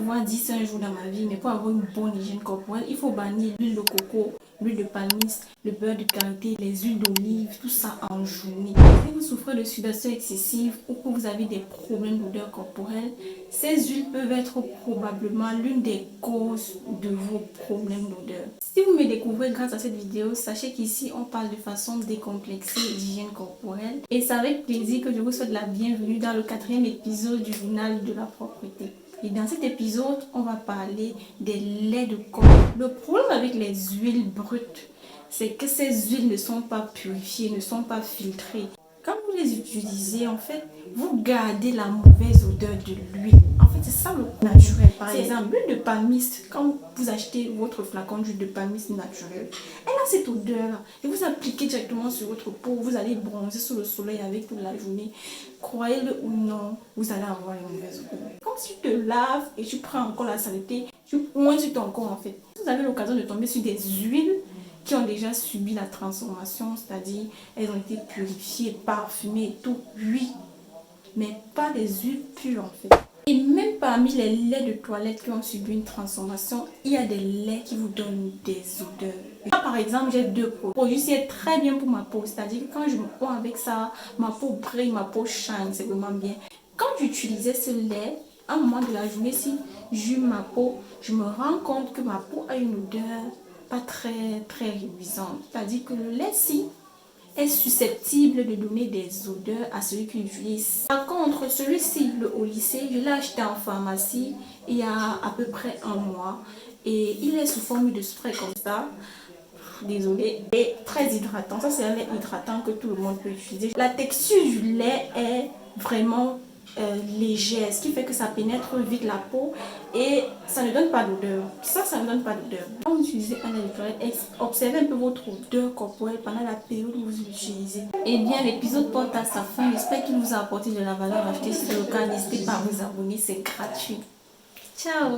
pouvoir dire ça un jour dans ma vie, mais pour avoir une bonne hygiène corporelle, il faut bannir l'huile de coco, l'huile de palmiste, le beurre de karité, les huiles d'olive, tout ça en journée. Si vous souffrez de sudation excessive ou que vous avez des problèmes d'odeur corporelle, ces huiles peuvent être probablement l'une des causes de vos problèmes d'odeur. Si vous me découvrez grâce à cette vidéo, sachez qu'ici on parle de façon décomplexée d'hygiène corporelle et c'est avec plaisir que je vous souhaite la bienvenue dans le 4e épisode du journal de la propreté. Et dans cet épisode, on va parler des laits de corps. Le problème avec les huiles brutes, c'est que ces huiles ne sont pas purifiées, ne sont pas filtrées. Quand vous les utilisez, en fait, vous gardez la mauvaise odeur de l'huile. En fait, c'est ça le naturel. Par exemple, l'huile de palmiste, quand vous achetez votre flacon d'huile de palmiste naturelle, elle a cette odeur. Et vous appliquez directement sur votre peau, vous allez bronzer sous le soleil avec toute la journée. Croyez-le ou non, vous allez avoir une mauvaise odeur. Comme si tu te laves et tu prends encore la saleté, tu pointes sur ton corps en fait. Vous avez l'occasion de tomber sur des huiles qui ont déjà subi la transformation, c'est-à-dire elles ont été purifiées, parfumées et tout, oui, mais pas des huiles pures en fait. Et même parmi les laits de toilette qui ont subi une transformation, il y a des laits qui vous donnent des odeurs. Moi, par exemple, j'ai 2 produits. C'est très bien pour ma peau, c'est-à-dire que quand je me prends avec ça, ma peau brille, ma peau shine, c'est vraiment bien. Quand j'utilisais ce lait, à un moment de la journée, si j'hume ma peau, je me rends compte que ma peau a une odeur pas très réduisante. C'est-à-dire que le lait-ci est susceptible de donner des odeurs à celui qui l'utilise. Par contre, celui-ci, le Olysée, je l'ai acheté en pharmacie il y a à peu près un mois. Et il est sous forme de spray comme ça. Désolée. Et très hydratant. Ça, c'est un lait hydratant que tout le monde peut utiliser. La texture du lait est vraiment légère, ce qui fait que ça pénètre vite la peau et ça ne donne pas d'odeur. Ça ne donne pas d'odeur. Quand vous utilisez un lait de toilette, observez un peu votre odeur corporelle pendant la période où vous l'utilisez. Et bien, l'épisode porte à sa fin. J'espère qu'il vous a apporté de la valeur ajoutée. Si c'est le cas, n'hésitez pas à vous abonner, c'est gratuit. Ciao!